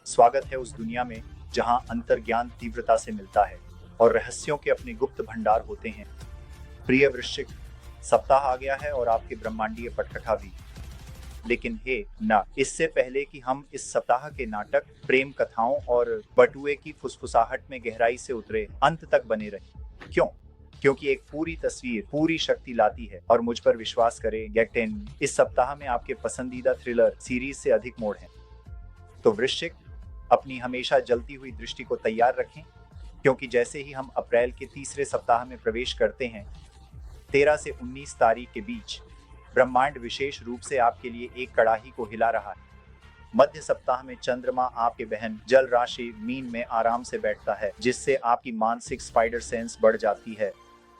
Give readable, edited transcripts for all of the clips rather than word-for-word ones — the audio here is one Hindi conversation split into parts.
स्वागत है उस दुनिया में जहां अंतर्ज्ञान तीव्रता से मिलता है और रहस्यों के अपने गुप्त भंडार होते हैं। प्रिय वृश्चिक, सप्ताह आ गया है और आपके ब्रह्मांडीय पटकथा भी। लेकिन हे ना, इससे पहले कि हम इस सप्ताह के नाटक, प्रेम कथाओं और बटुए की फुसफुसाहट में गहराई से उतरे, अंत तक बने रहें। क्यों? क्योंकि एक पूरी तस्वीर पूरी शक्ति लाती है और मुझ पर विश्वास करें गैक्टेन, इस सप्ताह में आपके पसंदीदा थ्रिलर सीरीज से अधिक मोड़ हैं। तो वृश्चिक, अपनी हमेशा जलती हुई दृष्टि को तैयार रखें, क्योंकि जैसे ही हम अप्रैल के तीसरे सप्ताह में प्रवेश करते हैं, 13 से 19 तारीख के बीच ब्रह्मांड विशेष रूप से आपके लिए एक कड़ाही को हिला रहा है। मध्य सप्ताह में चंद्रमा आपके बहन जल राशि मीन में आराम से बैठता है, जिससे आपकी मानसिक स्पाइडर सेंस बढ़ जाती है।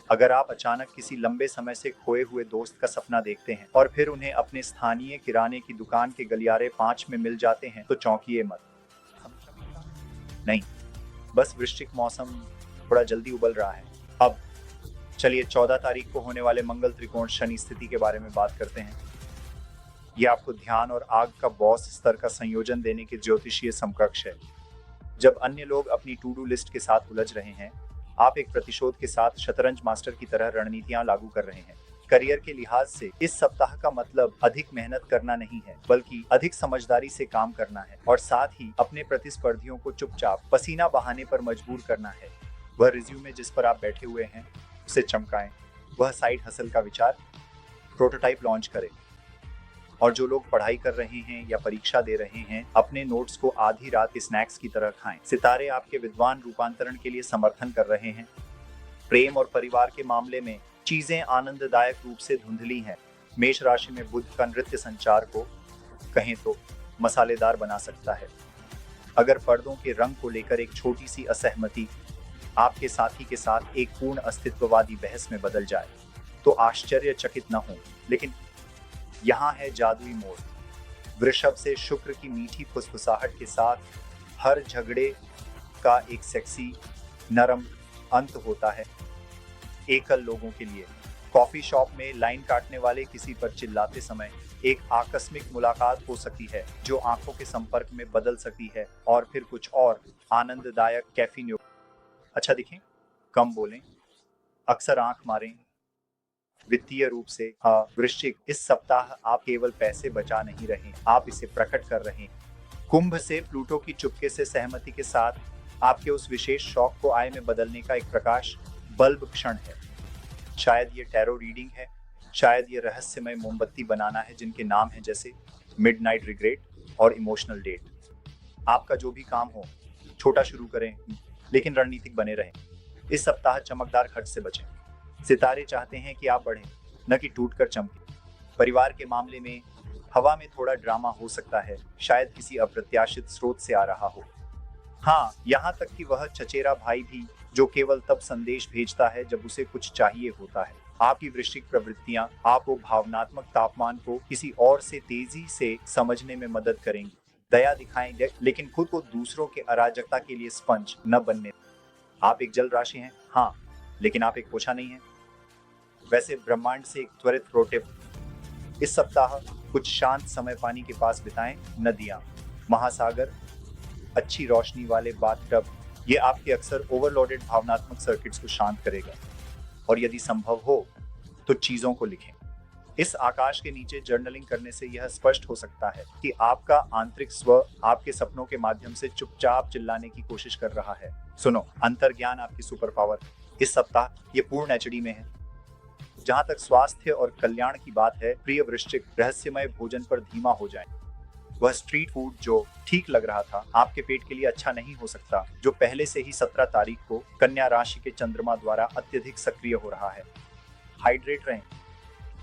अगर आप अचानक किसी लंबे समय से खोए हुए दोस्त का सपना देखते हैं और फिर उन्हें अपने स्थानीय किराने की दुकान के गलियारे 5 में मिल जाते हैं, तो चौंकिए मत। नहीं, बस वृश्चिक मौसम थोड़ा जल्दी उबल रहा है। अब चलिए 14 तारीख को होने वाले मंगल त्रिकोण शनि स्थिति के बारे में बात करते हैं। ये आपको ध्यान और आग का बॉस स्तर का संयोजन देने के ज्योतिषीय समकक्ष है। जब अन्य लोग अपनी टू डू लिस्ट के साथ उलझ रहे हैं, आप एक प्रतिशोध के साथ शतरंज मास्टर की तरह रणनीतियां लागू कर रहे हैं। करियर के लिहाज से इस सप्ताह का मतलब अधिक मेहनत करना नहीं है, बल्कि अधिक समझदारी से काम करना है और साथ ही अपने प्रतिस्पर्धियों को चुपचाप पसीना बहाने पर मजबूर करना है। वह रिज्यूमे जिस पर आप बैठे हुए हैं उसे चमकाएं, वह साइड हसल का विचार, प्रोटोटाइप लॉन्च करें। और जो लोग पढ़ाई कर रहे हैं या परीक्षा दे रहे हैं, अपने नोट्स को आधी रात के स्नैक्स की तरह खाएं। सितारे आपके विद्वान रूपांतरण के लिए समर्थन कर रहे हैं। प्रेम और परिवार के मामले में चीजें आनंददायक रूप से धुंधली हैं। मेष राशि में बुध का नृत्य संचार को कहें तो मसालेदार बना सकता है। अगर पर्दों के रंग को लेकर एक छोटी सी असहमति आपके साथी के साथ एक पूर्ण अस्तित्ववादी बहस में बदल जाए, तो आश्चर्यचकित न हो। लेकिन यहाँ है जादुई मोड़। वृषभ से शुक्र की मीठी फुसफुसाहट के साथ हर झगड़े का एक सेक्सी नरम अंत होता है। एकल लोगों के लिए कॉफी शॉप में लाइन काटने वाले किसी पर चिल्लाते समय एक आकस्मिक मुलाकात हो सकती है, जो आंखों के संपर्क में बदल सकती है और फिर कुछ और आनंददायक कैफीन। अच्छा दिखें, कम बोलें, अक्सर आंख मारें। वित्तीय रूप से वृश्चिक, इस सप्ताह आप केवल पैसे बचा नहीं रहे, आप इसे प्रकट कर रहे हैं। कुंभ से प्लूटो की चुपके से सहमति के साथ आपके उस विशेष शौक को आय में बदलने का एक प्रकाश बल्ब क्षण है। शायद ये टैरो रीडिंग है, शायद ये रहस्यमय मोमबत्ती बनाना है जिनके नाम है जैसे मिडनाइट रिग्रेट और इमोशनल डेट। आपका जो भी काम हो, छोटा शुरू करें लेकिन रणनीतिक बने रहें। इस सप्ताह चमकदार खर्च से बचें। सितारे चाहते हैं कि आप बढ़ें, न कि टूटकर चमकें। परिवार के मामले में हवा में थोड़ा ड्रामा हो सकता है, शायद किसी अप्रत्याशित स्रोत से आ रहा हो। हाँ, यहाँ तक कि वह चचेरा भाई भी, जो केवल तब संदेश भेजता है जब उसे कुछ चाहिए होता है। आपकी वृश्चिक प्रवृत्तियां आपको भावनात्मक तापमान को किसी और से तेजी से समझने में मदद करेंगी। दया दिखाएं, लेकिन खुद को दूसरों के अराजकता के लिए स्पंज न बनने। आप एक जल राशि हैं, हाँ, लेकिन आप एक पोछा नहीं हैं। वैसे ब्रह्मांड से एक त्वरित प्रो टिप, इस सप्ताह कुछ शांत समय पानी के पास बिताएं। नदियां, महासागर, अच्छी रोशनी वाले बाथटब, ये आपके अक्सर ओवरलोडेड भावनात्मक सर्किट्स को शांत करेगा। और यदि संभव हो तो चीजों को लिखें। इस आकाश के नीचे जर्नलिंग करने से यह स्पष्ट हो सकता है कि आपका आंतरिक स्व आपके सपनों के माध्यम से चुपचाप चिल्लाने की कोशिश कर रहा है। सुनो, अंतर्ज्ञान आपकी सुपर पावर इस सप्ताह ये पूर्ण एचडी में है। जहां तक स्वास्थ्य और कल्याण की बात है, प्रिय वृश्चिक, रहस्यमय भोजन पर धीमा हो जाएं। वह स्ट्रीट फूड जो ठीक लग रहा था, आपके पेट के लिए अच्छा नहीं हो सकता, जो पहले से ही 17 तारीख को कन्या राशि के चंद्रमा द्वारा अत्यधिक सक्रिय हो रहा है। हाइड्रेट रहें।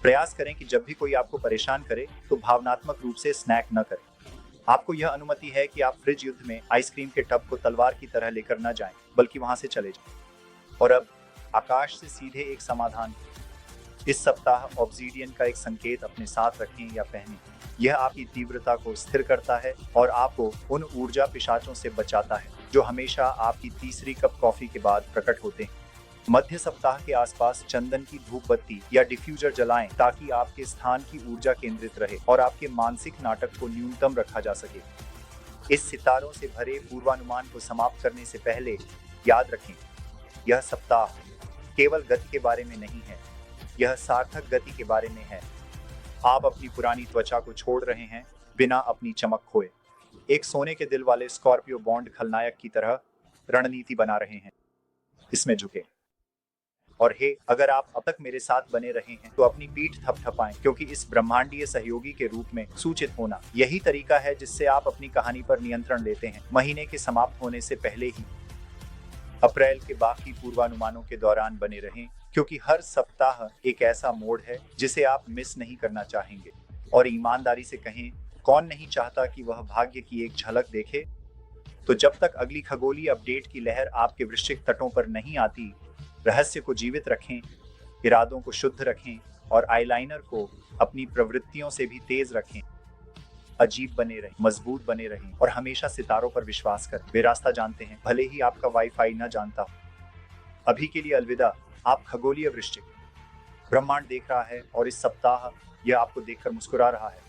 प्रयास करें कि जब भी कोई आपको परेशान करे तो भावनात्मक रूप से स्नैक न करें। आपको यह अनुमति है कि आप फ्रिज युद्ध में आइसक्रीम के टब को तलवार की तरह लेकर न जाएं, बल्कि वहां से चले जाएं। और अब आकाश से सीधे एक समाधान। इस सप्ताह ऑब्सीडियन का एक संकेत अपने साथ रखें या पहनें। यह आपकी तीव्रता को स्थिर करता है और आपको उन ऊर्जा पिशाचों से बचाता है जो हमेशा आपकी तीसरी कप कॉफी के बाद प्रकट होते हैं। मध्य सप्ताह के आसपास चंदन की धूप बत्ती या डिफ्यूजर जलाएं, ताकि आपके स्थान की ऊर्जा केंद्रित रहे और आपके मानसिक नाटक को न्यूनतम रखा जा सके। इस सितारों से भरे पूर्वानुमान को समाप्त करने से पहले याद रखें, यह सप्ताह केवल गति के बारे में नहीं है, यह सार्थक गति के बारे में है। आप अपनी पुरानी त्वचा को छोड़ रहे हैं बिना अपनी चमक खोए। एक सोने के दिल वाले स्कॉर्पियो बॉन्ड खलनायक की तरह रणनीति बना रहे हैं, इसमें झुके। और हे, अगर आप अब तक मेरे साथ बने रहे हैं तो अपनी पीठ थपथपाएं, क्योंकि इस ब्रह्मांडीय सहयोगी के रूप में सूचित होना यही तरीका है जिससे आप अपनी कहानी पर नियंत्रण लेते हैं। महीने के समाप्त होने से पहले ही अप्रैल के बाकी पूर्वानुमानों के दौरान बने रहें, क्योंकि हर सप्ताह एक ऐसा मोड़ है जिसे आप मिस नहीं करना चाहेंगे। और ईमानदारी से कहें, कौन नहीं चाहता कि वह भाग्य की एक झलक देखे? तो जब तक अगली खगोलीय अपडेट की लहर आपके वृश्चिक तटों पर नहीं आती, रहस्य को जीवित रखें, इरादों को शुद्ध रखें और आईलाइनर को अपनी प्रवृत्तियों से भी तेज रखें। अजीब बने रहें, मजबूत बने रहें और हमेशा सितारों पर विश्वास करें। वे रास्ता जानते हैं, भले ही आपका वाईफाई न जानता हो। अभी के लिए अलविदा। आप खगोलीय वृश्चिक। ब्रह्मांड देख रहा है और इस सप्ताह यह आपको देखकर मुस्कुरा रहा है।